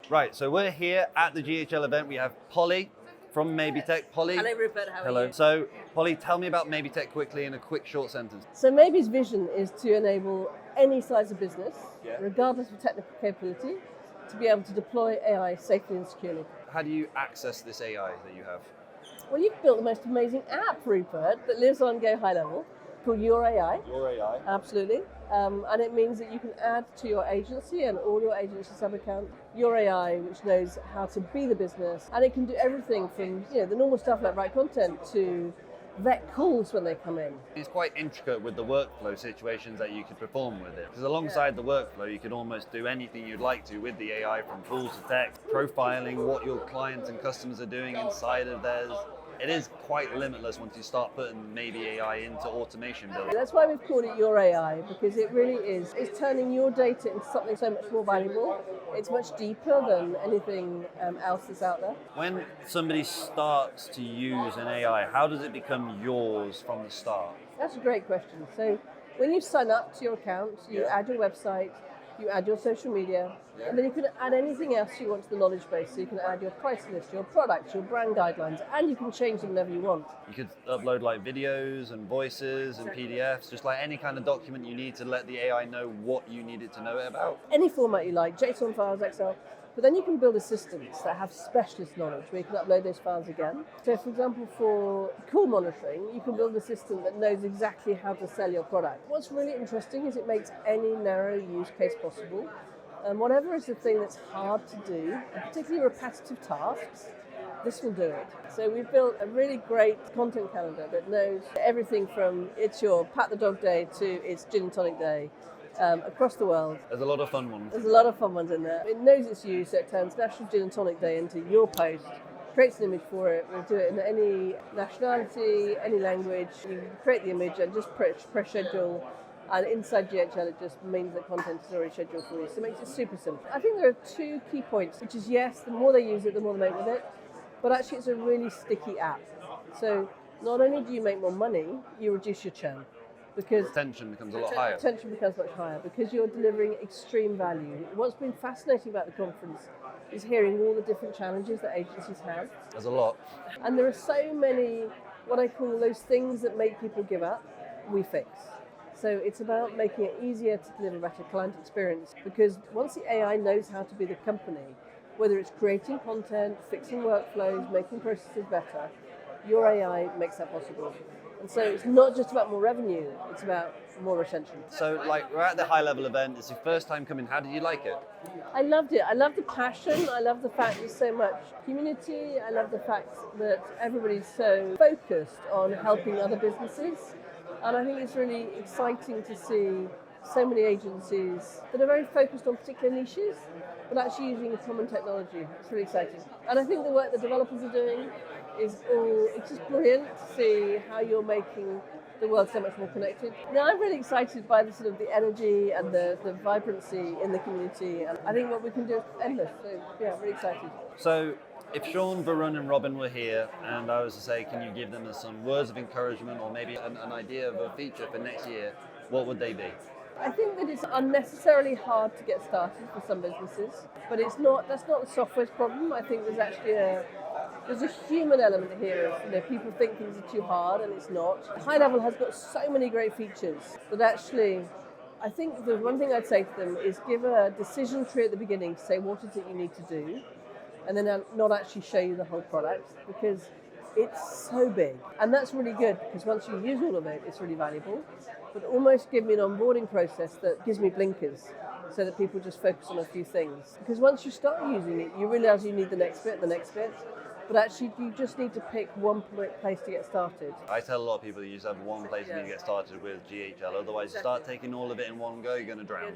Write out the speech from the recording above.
Right, so we're here at the GHL event. We have Polly from Maybe Tech. Polly. Hello, Rupert. How Hello. are you? So, Polly, tell me about Maybe Tech quickly in a quick, short sentence. So Maybe's vision is to enable any size of business, Yeah. regardless of technical capability, to be able to deploy AI safely and securely. How do you access this AI that you have? Well, you've built the most amazing app, Rupert, that lives on Go High Level, called Your AI. Your AI. Absolutely. And it means that you can add to your agency and all your agency sub-accounts your AI, which knows how to be the business. And it can do everything from the normal stuff like write content to vet calls when they come in. It's quite intricate with the workflow situations that you could perform with it. Because alongside the workflow, you could almost do anything you'd like to with the AI, from tools to text, profiling what your clients and customers are doing inside of theirs. It is quite limitless once you start putting maybe AI into automation building. That's why we've called it Your AI, because it really is. It's turning your data into something so much more valuable. It's much deeper than anything else that's out there. When somebody starts to use an AI, how does it become yours from the start? That's a great question. So when you sign up to your account, you add your website, you add your social media, and then you can add anything else you want to the knowledge base. So you can add your price list, your products, your brand guidelines, and you can change them whenever you want. You could upload like videos and voices and PDFs, just like any kind of document you need to let the AI know what you need it to know it about. Any format you like, JSON files, Excel. But then you can build assistants that have specialist knowledge where you can upload those files again. So for example, for call monitoring, you can build an assistant that knows exactly how to sell your product. What's really interesting is it makes any narrow use case possible. And whatever is the thing that's hard to do, and particularly repetitive tasks, this will do it. So we've built a really great content calendar that knows everything from it's your pat the dog day to it's gin and tonic day. Across the world. There's a lot of fun ones. There's a lot of fun ones in there. It knows its use, so it turns National Gin and Tonic Day into your post, creates an image for it. We'll do it in any nationality, any language. You create the image and just press schedule. And inside GHL, it just means that content is already scheduled for you. So it makes it super simple. I think there are two key points, which is yes, the more they use it, the more they make with it. But actually, it's a really sticky app. So not only do you make more money, you reduce your churn. Because Retention becomes a lot higher. Retention becomes much higher because you're delivering extreme value. What's been fascinating about the conference is hearing all the different challenges that agencies have. There's a lot. And there are so many, what I call those things that make people give up, we fix. So it's about making it easier to deliver a better client experience, because once the AI knows how to be the company, whether it's creating content, fixing workflows, making processes better, your AI makes that possible. And so it's not just about more revenue, it's about more retention. So like we're at the high level event, it's your first time coming, how did you like it? I loved it. I love the passion. I love the fact there's so much community. I love the fact that everybody's so focused on helping other businesses. And I think it's really exciting to see so many agencies that are very focused on particular niches, but actually using a common technology. It's really exciting. And I think the work the developers are doing it's just brilliant to see how you're making the world so much more connected. Now I'm really excited by the sort of the energy and the vibrancy in the community, and I think what we can do is endless. So yeah, really excited. So if Sean, Varun and Robin were here and I was to say, can you give them some words of encouragement or maybe an idea of a feature for next year, what would they be? I think that it's unnecessarily hard to get started for some businesses, but that's not the software's problem. I think there's actually there's a human element here of people think things are too hard, and it's not. High Level has got so many great features that actually, I think the one thing I'd say to them is give a decision tree at the beginning to say what is it you need to do, and then not actually show you the whole product, because it's so big. And that's really good, because once you use all of it, it's really valuable. But almost give me an onboarding process that gives me blinkers so that people just focus on a few things. Because once you start using it, you realize you need the next bit. But actually, you just need to pick one place to get started. I tell a lot of people that you just have one place you need to get started with GHL. Otherwise, you start taking all of it in one go, you're going to drown.